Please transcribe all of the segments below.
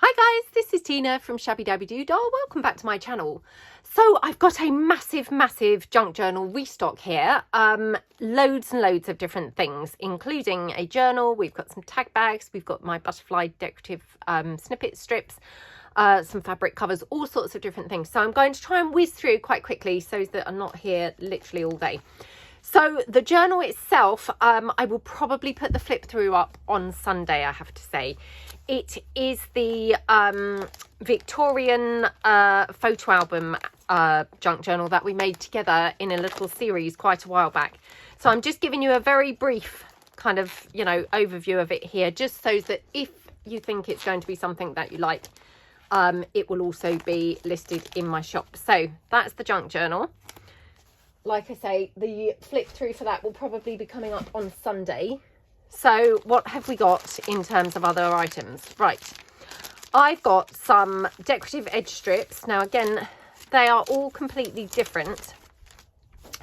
Hi guys, this is Tina from Shabbydabbydoodah. Welcome back to my channel. So I've got a massive junk journal restock here. Loads and loads of different things, including a journal. We've got some tag bags. We've got my butterfly decorative snippet strips, some fabric covers, all sorts of different things. So I'm going to try and whiz through quite quickly so that I'm not here literally all day. So the journal itself, I will probably put the flip through up on Sunday, I have to say. It is the Victorian photo album junk journal that we made together in a little series quite a while back. So I'm just giving you a very brief kind of, you know, overview of it here, just so that if you think it's going to be something that you like, it will also be listed in my shop. So that's the junk journal. Like I say, the flip through for that will probably be coming up on Sunday. So what have we got in terms of other items? Right, I've got some decorative edge strips. Now again, they are all completely different,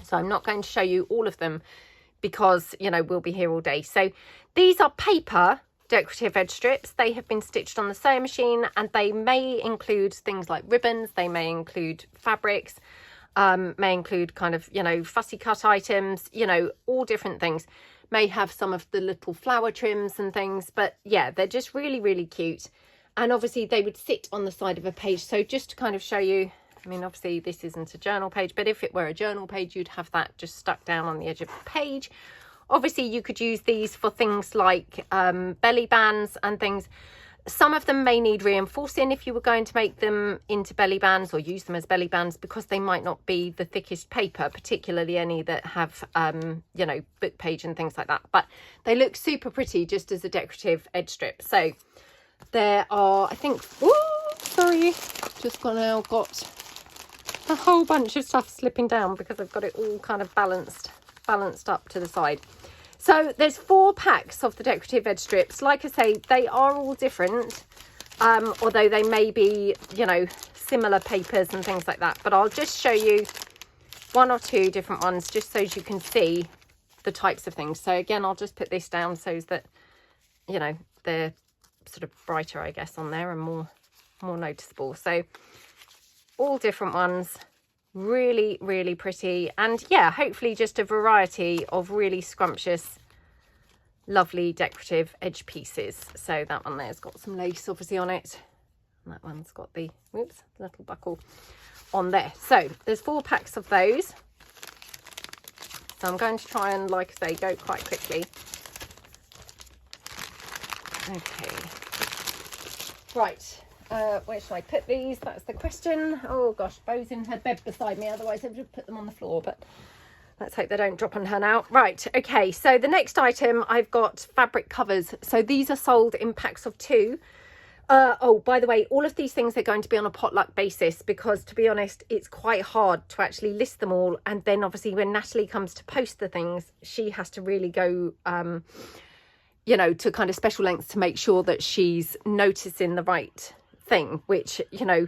so I'm not going to show you all of them because, you know, we'll be here all day. So these are paper decorative edge strips. They have been stitched on the sewing machine, and they may include things like ribbons, they may include fabrics, may include kind of, you know, fussy cut items, you know, all different things. May have some of the little flower trims and things, but yeah, they're just really cute. And obviously they would sit on the side of a page. So just to kind of show you, I mean, obviously this isn't a journal page, but if it were a journal page, you'd have that just stuck down on the edge of the page. Obviously you could use these for things like belly bands and things. Some of them may need reinforcing if you were going to make them into belly bands or use them as belly bands, because they might not be the thickest paper, particularly any that have, you know, book page and things like that. But they look super pretty just as a decorative edge strip. So there are, I think, oh, sorry, just got a whole bunch of stuff slipping down because I've got it all kind of balanced up to the side. So there's 4 packs of the decorative edge strips. Like I say, they are all different, although they may be, you know, similar papers and things like that. But I'll just show you 1 or 2 different ones just so you can see the types of things. So again, I'll just put this down so that, you know, they're sort of brighter, I guess, on there and more noticeable. So all different ones. Really pretty, and yeah, hopefully just a variety of really scrumptious, lovely decorative edge pieces. So that one there's got some lace obviously on it, and that one's got the little buckle on there. So there's 4 packs of those, so I'm going to try and, like I say, go quite quickly. Okay, right. Where should I put these? That's the question. Oh gosh, Bo's in her bed beside me, otherwise I would have put them on the floor, but let's hope they don't drop on her now. Right, okay, so the next item, I've got fabric covers. So these are sold in packs of 2. Oh, by the way, all of these things are going to be on a potluck basis, because to be honest, it's quite hard to actually list them all. And then obviously when Natalie comes to post the things, she has to really go, you know, to kind of special lengths to make sure that she's noticing the right thing, which, you know,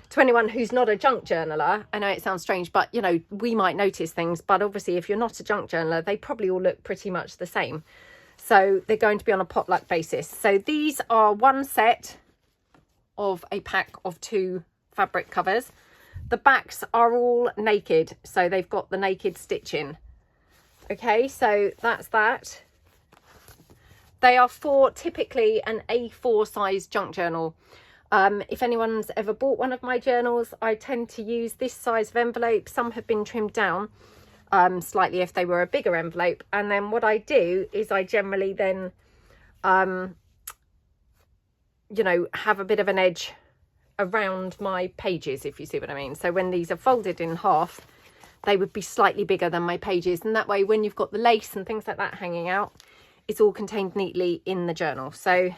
to anyone who's not a junk journaler, I know it sounds strange, but, you know, we might notice things, but obviously if you're not a junk journaler, they probably all look pretty much the same. So they're going to be on a potluck basis. So these are 1 set of a pack of 2 fabric covers. The backs are all naked, so they've got the naked stitching. Okay, so that's that. They are for typically an A4 size junk journal. If anyone's ever bought one of my journals, I tend to use this size of envelope. Some have been trimmed down slightly if they were a bigger envelope. And then what I do is I generally then, you know, have a bit of an edge around my pages, if you see what I mean. So when these are folded in half, they would be slightly bigger than my pages. And that way, when you've got the lace and things like that hanging out, it's all contained neatly in the journal. So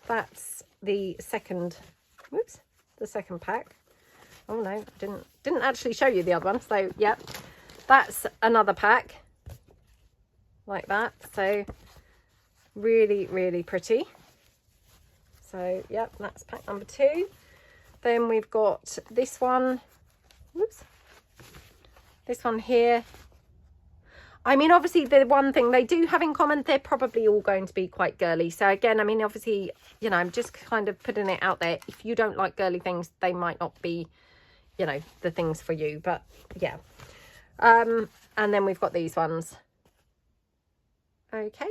that's the second, the second pack. Oh no, didn't actually show you the other one. So yeah, that's another pack like that. So really pretty. So yeah, that's pack number 2. Then we've got this one, this one here. I mean, obviously, the one thing they do have in common, they're probably all going to be quite girly. So again, I mean, obviously, you know, I'm just kind of putting it out there. If you don't like girly things, they might not be, you know, the things for you. But yeah. And then we've got these ones. Okay.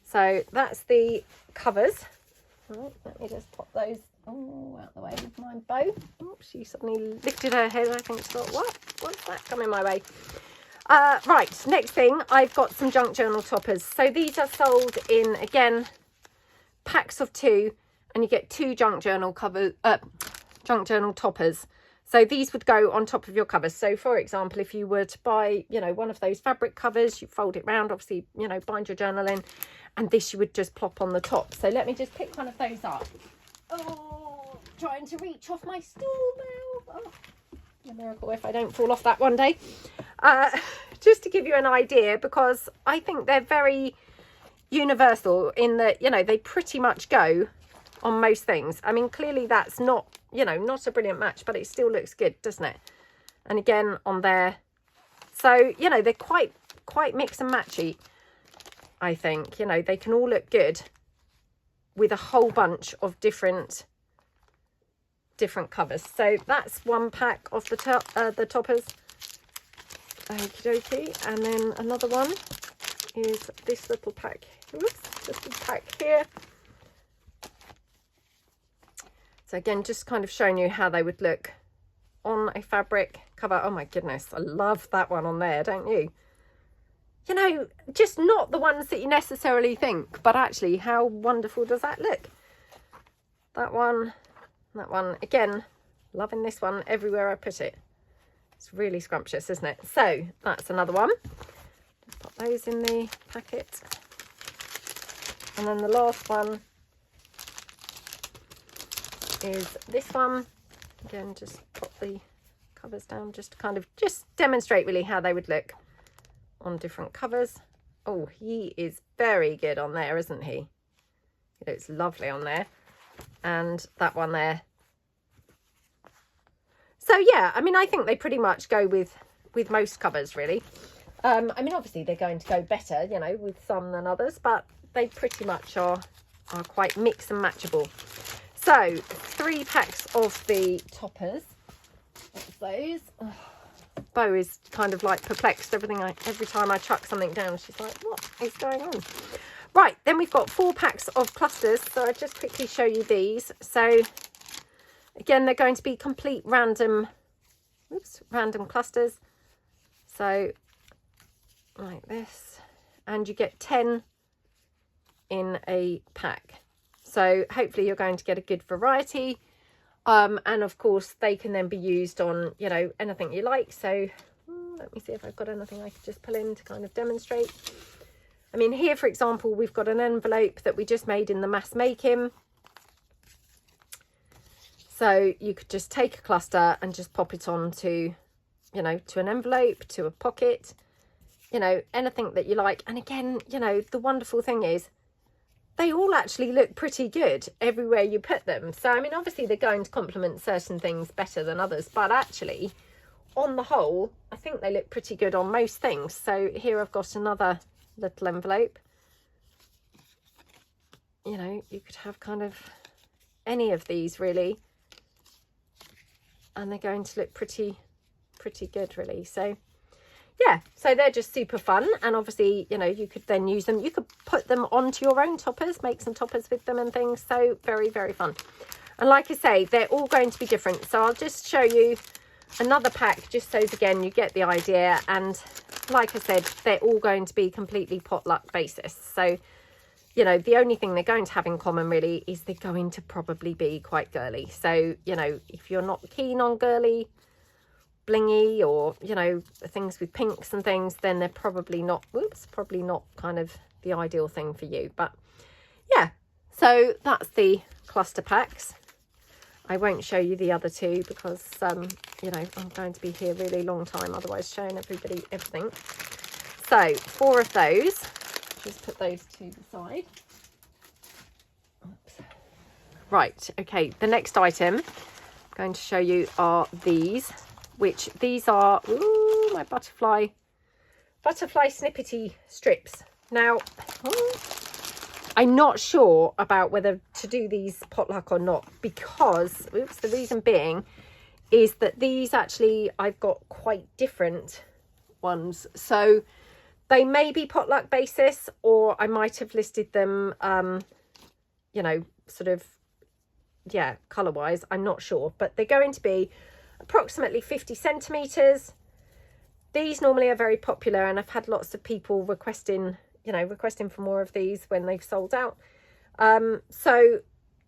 So that's the covers. Right, let me just pop those out the way with my bow. Oh, she suddenly lifted her head. I think she thought, what's that coming my way? Right, next thing, I've got some junk journal toppers. So these are sold in, again, packs of 2, and you get 2 junk journal toppers. So these would go on top of your covers. So for example, if you were to buy, you know, one of those fabric covers, you fold it round, obviously, you know, bind your journal in, and this you would just plop on the top. So let me just pick one of those up. Oh, trying to reach off my stool now. Oh. A miracle if I don't fall off that one day. Just to give you an idea, because I think they're very universal in that, you know, they pretty much go on most things. I mean, clearly that's not, you know, not a brilliant match, but it still looks good, doesn't it? And again on there. So, you know, they're quite mix and matchy, I think. You know, they can all look good with a whole bunch of different covers. So that's one pack of the toppers. Okie dokie. And then another one is this little pack. Oops, this little pack here. So again, just kind of showing you how they would look on a fabric cover. Oh my goodness, I love that one on there, don't you? You know, just not the ones that you necessarily think, but actually how wonderful does that look? That one. Again, loving this one everywhere I put it. It's really scrumptious, isn't it? So that's another one. Just pop those in the packet. And then the last one is this one. Again, just pop the covers down just to kind of just demonstrate really how they would look on different covers. Oh, he is very good on there, isn't he? He looks lovely on there. And that one there. So yeah, I mean, I think they pretty much go with most covers really. I mean, obviously they're going to go better, you know, with some than others, but they pretty much are quite mix and matchable. So 3 packs of the toppers. That's those. Oh, Bo is kind of like perplexed. Every time I chuck something down, she's like, what is going on? Right, then we've got 4 packs of clusters. So I'll just quickly show you these. So again, they're going to be complete random clusters. So like this, and you get 10 in a pack. So hopefully you're going to get a good variety. And of course they can then be used on, you know, anything you like. So let me see if I've got anything I could just pull in to kind of demonstrate. I mean, here, for example, we've got an envelope that we just made in the mass making. So you could just take a cluster and just pop it onto, you know, to an envelope, to a pocket, you know, anything that you like. And again, you know, the wonderful thing is they all actually look pretty good everywhere you put them. So, I mean, obviously they're going to complement certain things better than others, but actually on the whole, I think they look pretty good on most things. So here I've got another little envelope. You know, you could have kind of any of these really, and they're going to look pretty good really. So yeah, so they're just super fun, and obviously, you know, you could then use them, you could put them onto your own toppers, make some toppers with them and things. So very fun. And like I say, they're all going to be different. So I'll just show you another pack just so again you get the idea. And like I said, they're all going to be completely potluck basis. So, you know, the only thing they're going to have in common really is they're going to probably be quite girly. So, you know, if you're not keen on girly, blingy, or, you know, things with pinks and things, then they're probably not kind of the ideal thing for you. But yeah, so that's the cluster packs. I won't show you the other 2 because you know, I'm going to be here a really long time otherwise showing everybody everything. So 4 of those, just put those to the side. Oops. Right, okay, the next item I'm going to show you are these, which these are, ooh, my butterfly butterfly snippety strips. Now, I'm not sure about whether to do these potluck or not, because, oops, the reason being is that these actually, I've got quite different ones. So they may be potluck basis, or I might have listed them, you know, sort of, yeah, colour wise, I'm not sure, but they're going to be approximately 50 centimetres. These normally are very popular, and I've had lots of people requesting, you know, requesting for more of these when they've sold out. So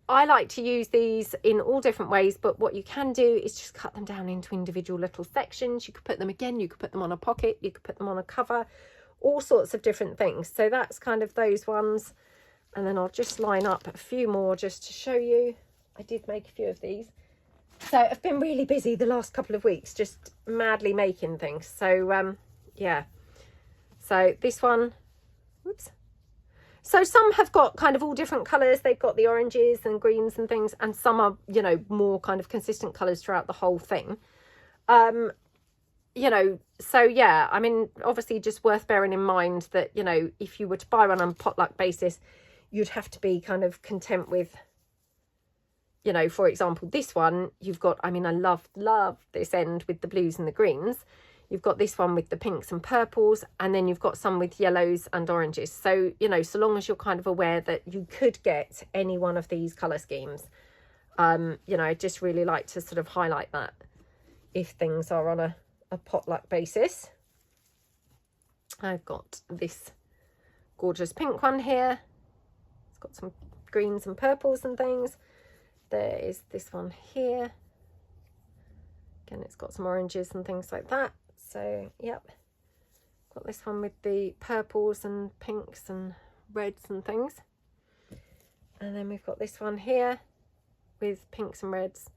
I like to use these in all different ways, but what you can do is just cut them down into individual little sections. You could put them, again, you could put them on a pocket, you could put them on a cover, all sorts of different things. So that's kind of those ones. And then I'll just line up a few more just to show you. I did make a few of these. So I've been really busy the last couple of weeks, just madly making things. So yeah. So this one, whoops. So some have got kind of all different colours. They've got the oranges and greens and things, and some are, you know, more kind of consistent colours throughout the whole thing. You know, so yeah, I mean, obviously just worth bearing in mind that, you know, if you were to buy one on potluck basis, you'd have to be kind of content with, you know, for example, this one, you've got, I mean, I love this end with the blues and the greens. You've got this one with the pinks and purples, and then you've got some with yellows and oranges. So, you know, so long as you're kind of aware that you could get any one of these colour schemes, you know, I just really like to sort of highlight that if things are on a potluck basis. I've got this gorgeous pink one here. It's got some greens and purples and things. There is this one here. Again, it's got some oranges and things like that. So, yep. Got this one with the purples and pinks and reds and things. And then we've got this one here with pinks and reds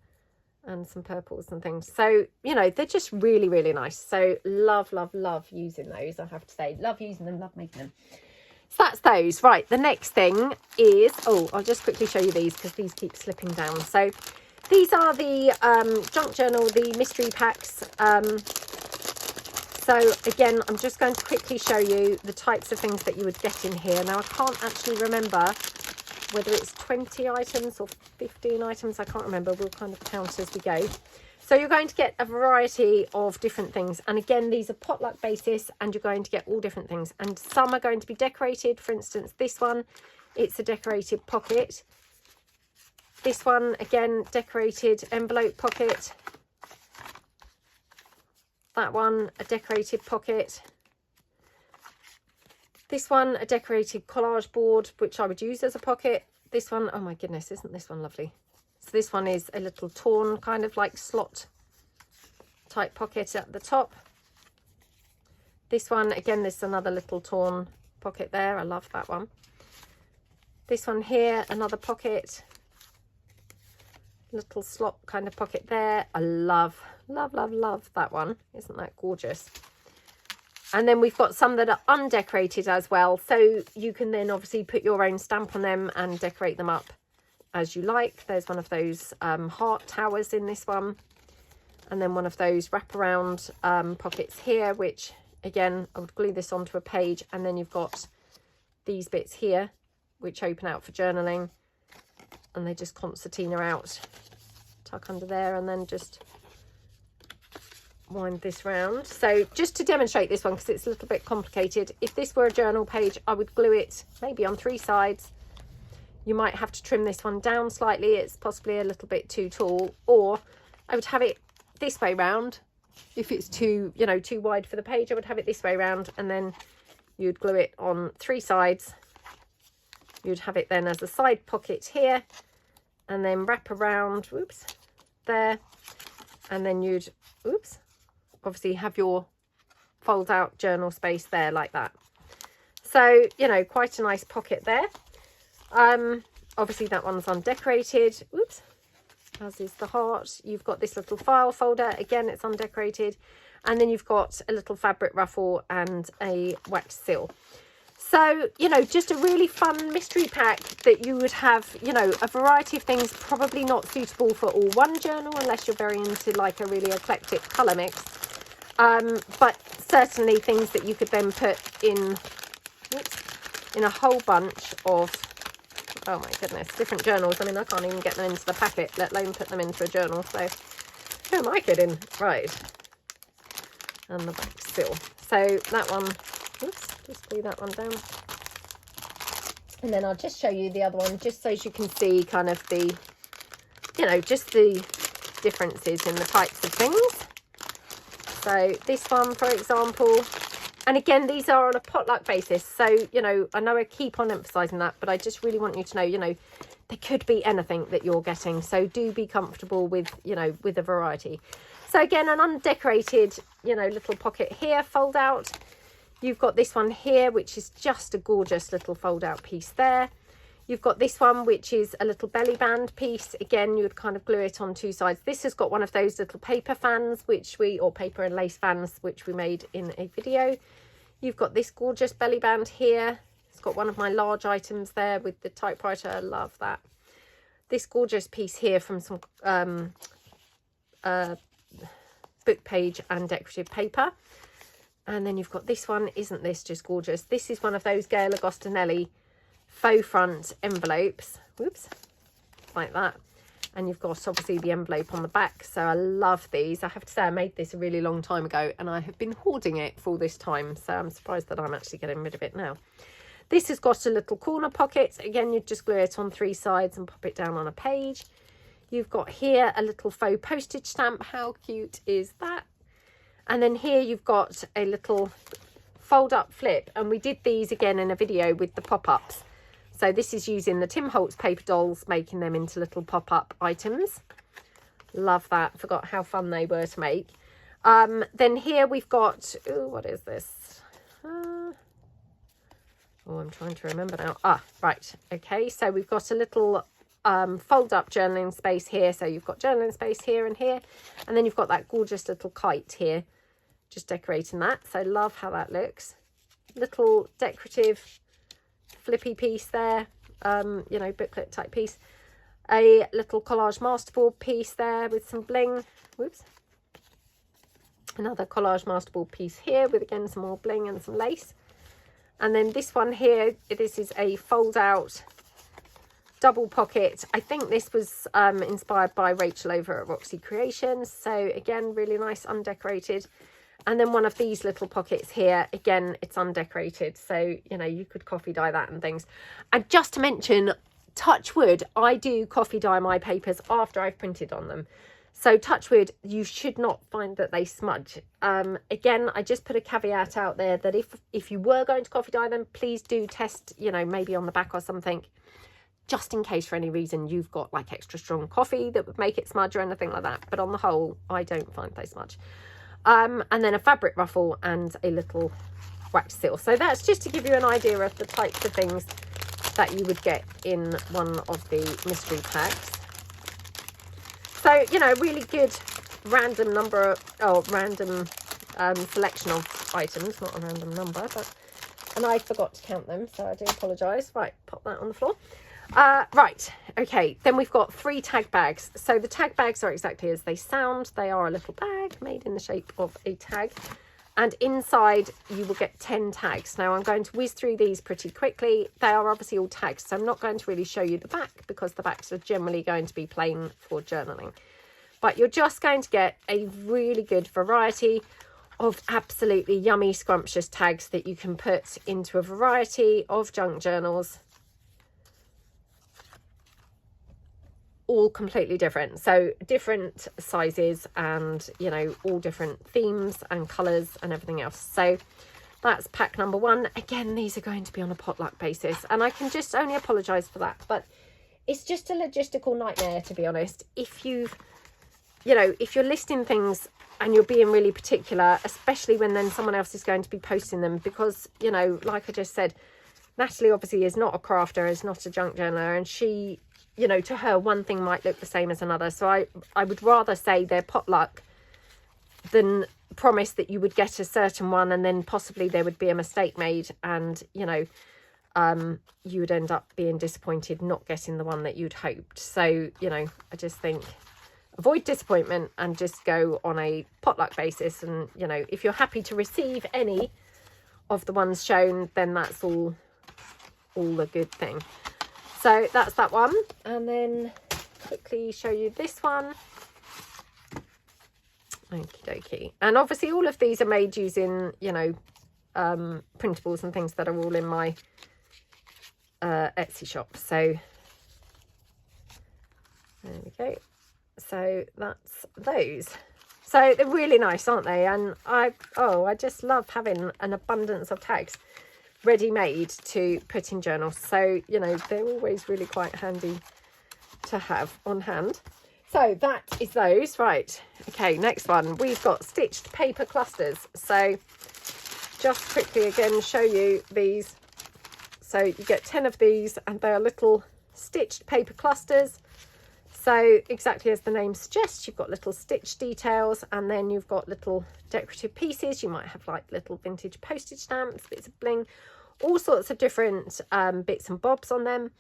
and some purples and things. So, you know, they're just really, really nice. So love using those, I have to say. Love using them, love making them. So that's those. Right, the next thing is, oh, I'll just quickly show you these because these keep slipping down. So these are the junk journal, the mystery packs. So again, I'm just going to quickly show you the types of things that you would get in here. Now, I can't actually remember whether it's 20 items or 15 items. I can't remember. We'll kind of count as we go. So you're going to get a variety of different things. And again, these are potluck basis, and you're going to get all different things. And some are going to be decorated. For instance, this one, it's a decorated pocket. This one, again, decorated envelope pocket. That one, a decorated pocket. This one, a decorated collage board, which I would use as a pocket. This one, oh my goodness, isn't this one lovely? So this one is a little torn kind of like slot type pocket at the top. This one, again, there's another little torn pocket there. I love that one. This one here, another pocket. Little slot kind of pocket there. I love that one. Isn't that gorgeous? And then we've got some that are undecorated as well, so you can then obviously put your own stamp on them and decorate them up as you like. There's one of those heart towers in this one, and then one of those wraparound pockets here, which again, I would glue this onto a page. And then you've got these bits here which open out for journaling, and they just concertina out, tuck under there, and then just wind this round. So just to demonstrate this one, because it's a little bit complicated, if this were a journal page, I would glue it maybe on 3 sides. You might have to trim this one down slightly, it's possibly a little bit too tall, or I would have it this way round. If it's too, you know, too wide for the page, I would have it this way round, and then you'd glue it on 3 sides. You'd have it then as a side pocket here, and then wrap around, whoops, there, and then you'd, oops, obviously have your fold out journal space there like that. So, you know, quite a nice pocket there. Obviously that one's undecorated, oops, as is the heart. You've got this little file folder, again, it's undecorated, and then you've got a little fabric ruffle and a wax seal. So, you know, just a really fun mystery pack that you would have, you know, a variety of things, probably not suitable for all one journal unless you're very into like a really eclectic colour mix. But certainly things that you could then put in, in a whole bunch of, oh my goodness, different journals. I mean, I can't even get them into the packet, let alone put them into a journal. So who am I kidding? Right. And the back still. So that one, oops, just glue that one down. And then I'll just show you the other one, just so you can see kind of the, you know, just the differences in the types of things. So this one, for example, and again, these are on a potluck basis. So, you know, I know I keep on emphasizing that, but I just really want you to know, you know, there could be anything that you're getting. So do be comfortable with, you know, with a variety. So again, an undecorated, you know, little pocket here, fold out. You've got this one here, which is just a gorgeous little fold out piece there. You've got this one, which is a little belly band piece. Again, you would kind of glue it on two sides. This has got one of those little paper fans, which we, or paper and lace fans, which we made in a video. You've got this gorgeous belly band here. It's got one of my large items there with the typewriter. I love that. This gorgeous piece here from some book page and decorative paper. And then you've got this one. Isn't this just gorgeous? This is one of those Gail Agostinelli faux front envelopes. Whoops, like that. And you've got obviously the envelope on the back. So I love these. I have to say I made this a really long time ago and I have been hoarding it for all this time. So I'm surprised that I'm actually getting rid of it now. This has got a little corner pocket. Again, you just glue it on three sides and pop it down on a page. You've got here a little faux postage stamp. How cute is that? And then here you've got a little fold up flip. And we did these again in a video with the pop-ups. So this is using the Tim Holtz paper dolls, making them into little pop-up items. Love that. Forgot how fun they were to make. Then here we've got, ooh, what is this? Oh, I'm trying to remember now. Ah, right. Okay, so we've got a little fold-up journaling space here. So you've got journaling space here and here. And then you've got that gorgeous little kite here. Just decorating that. So love how that looks. Little decorative flippy piece there, you know, booklet type piece. A little collage masterboard piece there with some bling. Whoops. Another collage masterboard piece here with again some more bling and some lace. And then this one here, this is a fold out double pocket. I think this was inspired by Rachel over at Roxy Creations. So again, really nice undecorated. And then one of these little pockets here, again, it's undecorated. So, you know, you could coffee dye that and things. And just to mention, touch wood, I do coffee dye my papers after I've printed on them. So touch wood, you should not find that they smudge. Again, I just put a caveat out there that if you were going to coffee dye them, please do test, you know, maybe on the back or something, just in case for any reason you've got like extra strong coffee that would make it smudge or anything like that. But on the whole, I don't find they smudge. And then a fabric ruffle and a little wax seal. So that's just to give you an idea of the types of things that you would get in one of the mystery packs. So, you know, really good random number, or random selection of items, not a random number, but, and I forgot to count them, so I do apologise. Right, pop that on the floor. Right, okay, then we've got 3 tag bags. So the tag bags are exactly as they sound. They are a little bag made in the shape of a tag, and inside you will get 10 tags. Now I'm going to whiz through these pretty quickly. They are obviously all tags, so I'm not going to really show you the back because the backs are generally going to be plain for journaling. But you're just going to get a really good variety of absolutely yummy, scrumptious tags that you can put into a variety of junk journals. All completely different, so different sizes and, you know, all different themes and colors and everything else. So that's pack number 1. Again, these are going to be on a potluck basis, and I can just only apologize for that, but it's just a logistical nightmare, to be honest. If you've, you know, if you're listing things and you're being really particular, especially when then someone else is going to be posting them, because, you know, like I just said, Natalie obviously is not a crafter, is not a junk journaler, and she, you know, to her, one thing might look the same as another. So I would rather say they're potluck than promise that you would get a certain one and then possibly there would be a mistake made and, you know, you would end up being disappointed not getting the one that you'd hoped. So, you know, I just think, avoid disappointment and just go on a potluck basis. And, you know, if you're happy to receive any of the ones shown, then that's all a good thing. So that's that one. And then quickly show you this one. Okie dokie. And obviously all of these are made using, you know, printables and things that are all in my Etsy shop. So there we go. So that's those. So they're really nice, aren't they? And I just love having an abundance of tags ready made to put in journals. So, you know, they're always really quite handy to have on hand. So that is those. Right, okay, next one, we've got stitched paper clusters. So just quickly again show you these. So you get 10 of these and they are little stitched paper clusters. So exactly as the name suggests, you've got little stitch details, and then you've got little decorative pieces. You might have like little vintage postage stamps, bits of bling, all sorts of different bits and bobs on them.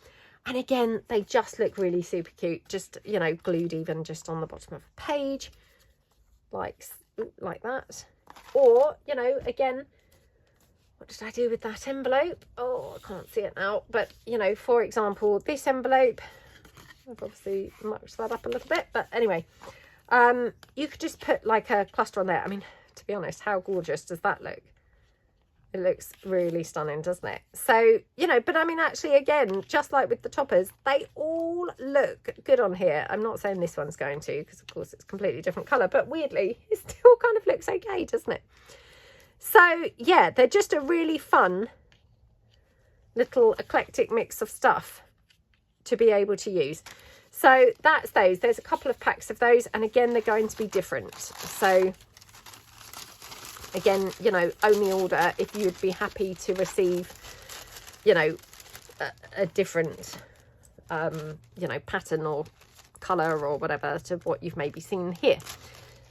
And again, they just look really super cute, just, you know, glued even just on the bottom of a page, like that. Or, you know, again, what did I do with that envelope? Oh, I can't see it now. But, you know, for example, this envelope, I've obviously mucked that up a little bit. But anyway, you could just put like a cluster on there. I mean, to be honest, how gorgeous does that look? It looks really stunning, doesn't it? So, you know, but I mean, actually, again, just like with the toppers, they all look good on here. I'm not saying this one's going to, because of course it's completely different colour, but weirdly, it still kind of looks okay, doesn't it? So, yeah, they're just a really fun little eclectic mix of stuff to be able to use. So that's those. There's a couple of packs of those, and again, they're going to be different. So again, you know, only order if you'd be happy to receive, you know, a different, you know, pattern or colour or whatever to what you've maybe seen here.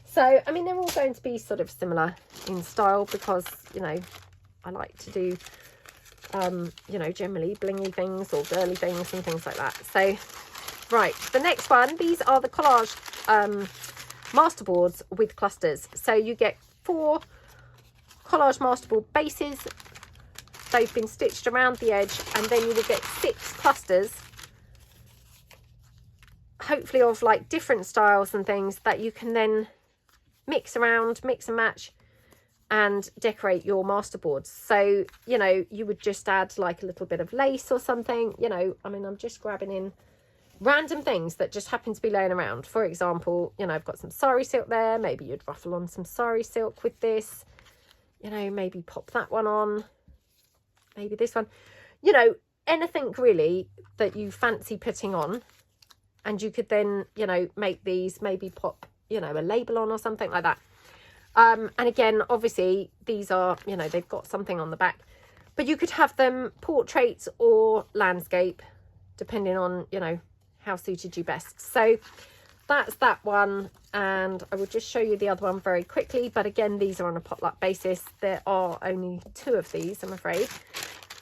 So, I mean, they're all going to be sort of similar in style because, you know, I like to do, you know, generally blingy things or girly things and things like that. So, right, the next one, these are the Collage masterboards with clusters. So you get 4 Collage masterboard bases. They've been stitched around the edge, and then you will get 6 clusters, hopefully of like different styles and things that you can then mix around, mix and match, and decorate your masterboards. So, you know, you would just add like a little bit of lace or something, you know. I mean, I'm just grabbing in random things that just happen to be laying around. For example, you know, I've got some sari silk there. Maybe you'd ruffle on some sari silk with this. You know, maybe pop that one on, maybe this one, you know, anything really that you fancy putting on. And you could then, you know, make these, maybe pop, you know, a label on or something like that. And again, obviously, these are, you know, they've got something on the back. But you could have them portraits or landscape, depending on, you know, how suited you best. So that's that one. And I will just show you the other one very quickly. But again, these are on a potluck basis. There are only 2 of these, I'm afraid.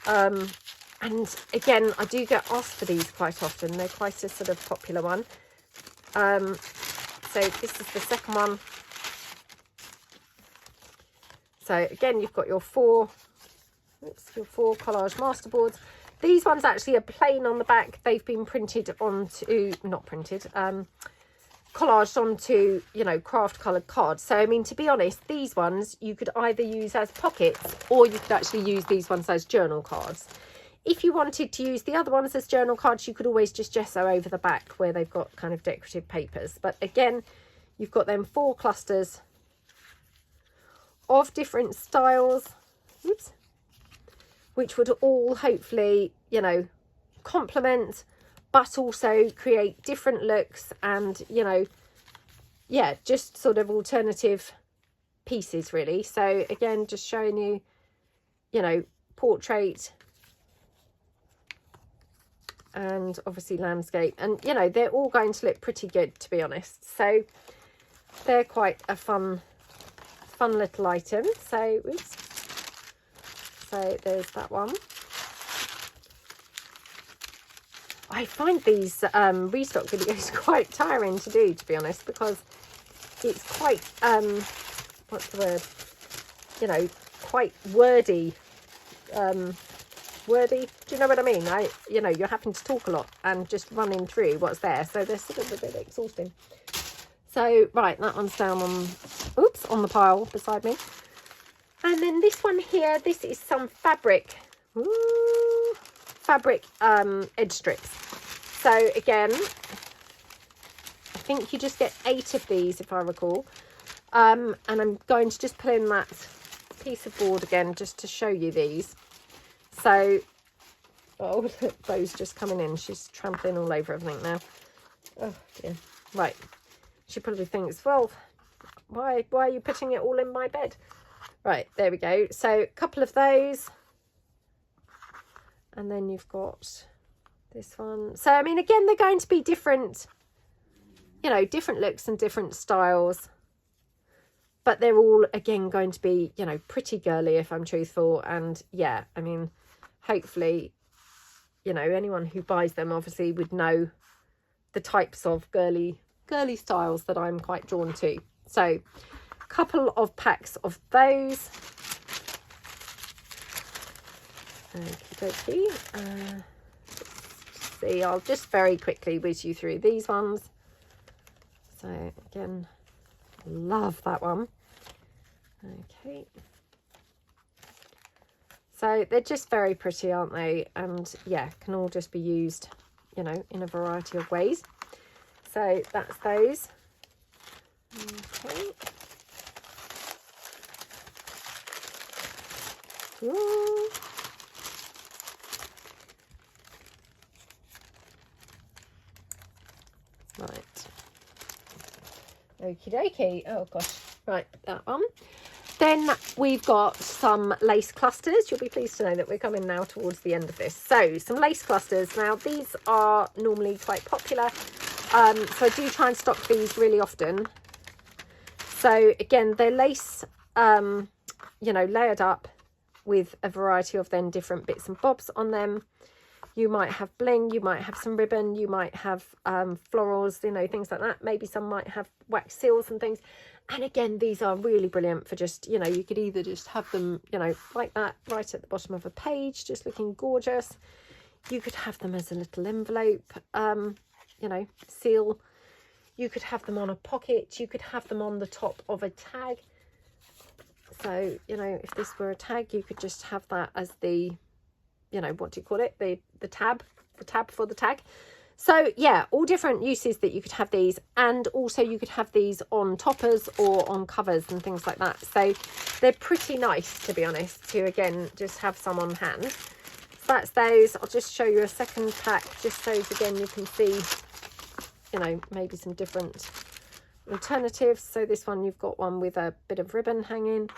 And again, I do get asked for these quite often. They're quite a sort of popular one. So this is the second one. So again, you've got your 4 Collage masterboards. These ones actually are plain on the back. They've been printed onto, not printed, collaged onto, you know, craft coloured cards. So, I mean, to be honest, these ones you could either use as pockets, or you could actually use these ones as journal cards. If you wanted to use the other ones as journal cards, you could always just gesso over the back where they've got kind of decorative papers. But again, you've got them 4 clusters of different styles, oops, which would all hopefully, you know, complement, but also create different looks and, you know, yeah, just sort of alternative pieces really. So again, just showing you, you know, portrait and obviously landscape, and you know, they're all going to look pretty good, to be honest. So they're quite a fun little item. So oops, so there's that one. I find these restock videos quite tiring to do, to be honest, because it's quite, what's the word, you know, quite wordy. Wordy, do you know what I mean? You know, you're having to talk a lot and just running through what's there, so they're sort of a bit exhausting. So right, that one's down on, oops, on the pile beside me. And then this one here, this is some fabric, ooh, fabric edge strips. So again, I think you just get 8 of these if I recall, and I'm going to just put in that piece of board again just to show you these. So, oh look, Bo's just coming in. She's trampling all over everything now. Oh dear. Right. She probably thinks, well, why are you putting it all in my bed? Right, there we go. So a couple of those. And then you've got this one. So, I mean, again, they're going to be different, you know, different looks and different styles. But they're all, again, going to be, you know, pretty girly if I'm truthful. And yeah, I mean, hopefully, you know, anyone who buys them obviously would know the types of girly styles that I'm quite drawn to. So a couple of packs of those. Okie dokie. See, I'll just very quickly whiz you through these ones. So again, love that one. Okay. So they're just very pretty, aren't they? And yeah, can all just be used, you know, in a variety of ways. So that's those. Okay. Ooh. Right. Okie dokie. Oh gosh. Right, that one. Then we've got some lace clusters. You'll be pleased to know that we're coming now towards the end of this. So some lace clusters. Now these are normally quite popular. So I do try and stock these really often. So again, they're lace, you know, layered up with a variety of then different bits and bobs on them. You might have bling, you might have some ribbon, you might have florals, you know, things like that. Maybe some might have wax seals and things. And again, these are really brilliant for just, you know, you could either just have them, you know, like that, right at the bottom of a page, just looking gorgeous. You could have them as a little envelope, you know, seal. You could have them on a pocket. You could have them on the top of a tag. So, you know, if this were a tag, you could just have that as the, you know, what do you call it? The tab for the tag. So yeah, all different uses that you could have these, and also you could have these on toppers or on covers and things like that. So they're pretty nice, to be honest, to again just have some on hand. So that's those. I'll just show you a second pack just so again you can see, you know, maybe some different alternatives. So this one, you've got one with a bit of ribbon hanging.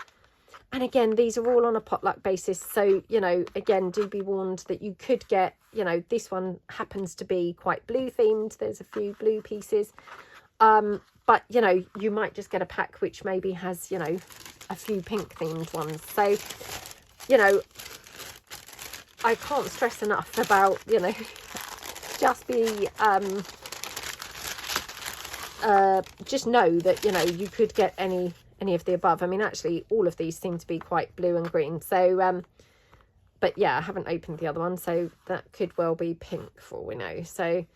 And again, these are all on a potluck basis. So, you know, again, do be warned that you could get, you know, this one happens to be quite blue themed. There's a few blue pieces. But, you know, you might just get a pack which maybe has, you know, a few pink themed ones. So, you know, I can't stress enough about, you know, just be, just know that, you know, you could get any of the above. I mean, actually all of these seem to be quite blue and green. So but yeah, I haven't opened the other one, so that could well be pink for all we know. So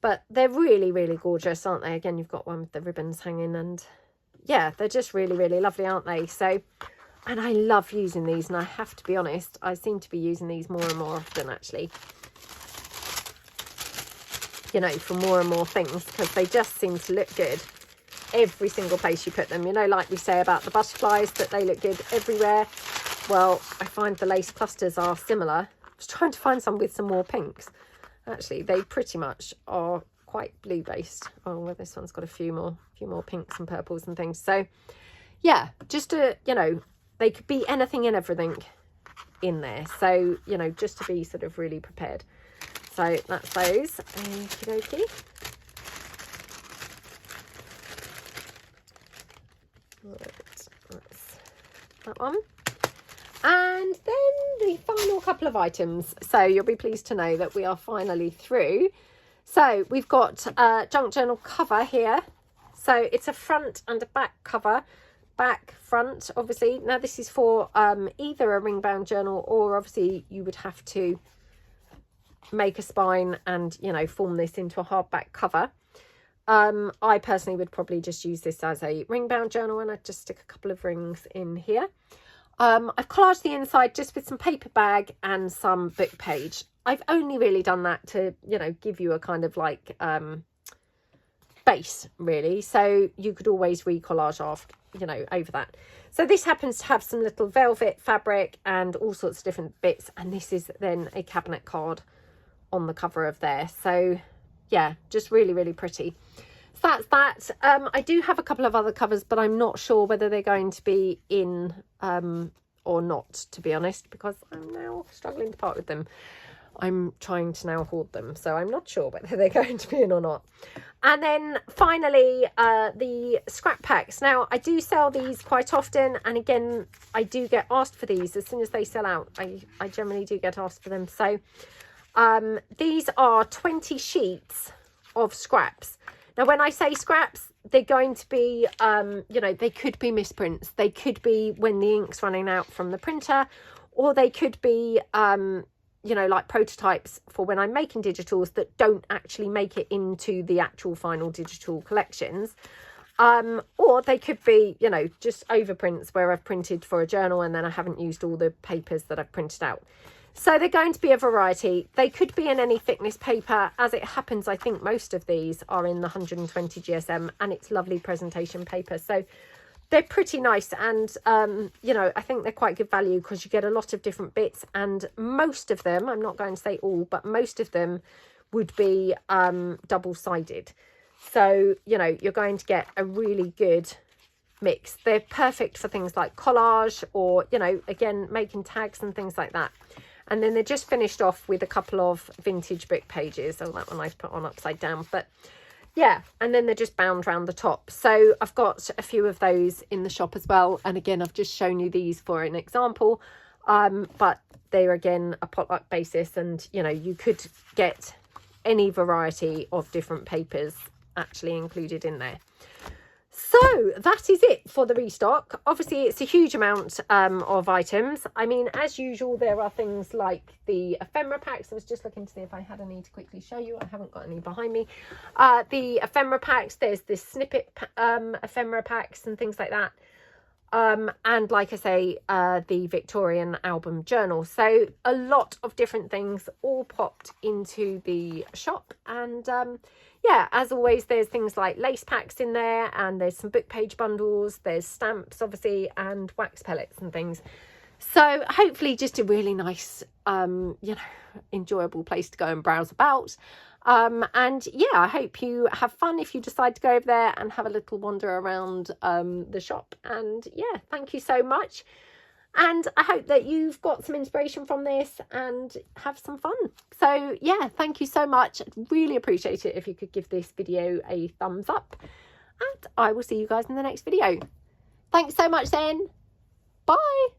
but they're really, really gorgeous, aren't they? Again, you've got one with the ribbons hanging, and yeah, they're just really, really lovely, aren't they? So, and I love using these, and I have to be honest, I seem to be using these more and more often, actually, you know, for more and more things, because they just seem to look good every single place you put them. You know, like we say about the butterflies, that they look good everywhere. Well, I find the lace clusters are similar. I was trying to find some with some more pinks. Actually, they pretty much are quite blue based. Oh, well, this one's got a few more pinks and purples and things. So yeah, just to, you know, they could be anything and everything in there. So, you know, just to be sort of really prepared. So that's those. Okie dokie. Right, that's that one. And then the final couple of items, so you'll be pleased to know that we are finally through. So we've got a junk journal cover here. So it's a front and a back cover. Back, front, obviously. Now this is for either a ring bound journal, or obviously you would have to make a spine and, you know, form this into a hardback cover. I personally would probably just use this as a ring bound journal, and I'd just stick a couple of rings in here. I've collaged the inside just with some paper bag and some book page. I've only really done that to, you know, give you a kind of like base, really, so you could always recollage after, you know, over that. So this happens to have some little velvet fabric and all sorts of different bits, and this is then a cabinet card on the cover of there. So yeah, just really, really pretty. So that's that. I do have a couple of other covers, but I'm not sure whether they're going to be in or not, to be honest, because I'm now struggling to part with them. I'm trying to now hoard them, so I'm not sure whether they're going to be in or not. And then finally, the scrap packs. Now, I do sell these quite often, and again, I do get asked for these as soon as they sell out. I generally do get asked for them. So these are 20 sheets of scraps. Now, when I say scraps, they're going to be, you know, they could be misprints. They could be when the ink's running out from the printer, or they could be, you know, like prototypes for when I'm making digitals that don't actually make it into the actual final digital collections. Or they could be, you know, just overprints where I've printed for a journal and then I haven't used all the papers that I've printed out. So they're going to be a variety. They could be in any thickness paper. As it happens, I think most of these are in the 120 GSM, and it's lovely presentation paper. So they're pretty nice, and you know, I think they're quite good value because you get a lot of different bits, and most of them, I'm not going to say all, but most of them would be double-sided. So, you know, you're going to get a really good mix. They're perfect for things like collage, or, you know, again, making tags and things like that. And then they're just finished off with a couple of vintage book pages. So that one I've put on upside down, but yeah, and then they're just bound around the top. So I've got a few of those in the shop as well. And again, I've just shown you these for an example, but they're again a potluck basis, and you know, you could get any variety of different papers actually included in there. So that is it for the restock. Obviously, it's a huge amount of items. I mean, as usual, there are things like the ephemera packs. I was just looking to see if I had any to quickly show you. I haven't got any behind me. The ephemera packs, there's this snippet ephemera packs and things like that. And like I say, the Victorian album journal. So a lot of different things all popped into the shop. And yeah, as always, there's things like lace packs in there, and there's some book page bundles, there's stamps obviously, and wax pellets and things. So hopefully just a really nice, you know, enjoyable place to go and browse about. And yeah, I hope you have fun if you decide to go over there and have a little wander around the shop. And yeah, thank you so much. And I hope that you've got some inspiration from this and have some fun. So yeah, thank you so much. I'd really appreciate it if you could give this video a thumbs up. And I will see you guys in the next video. Thanks so much then. Bye.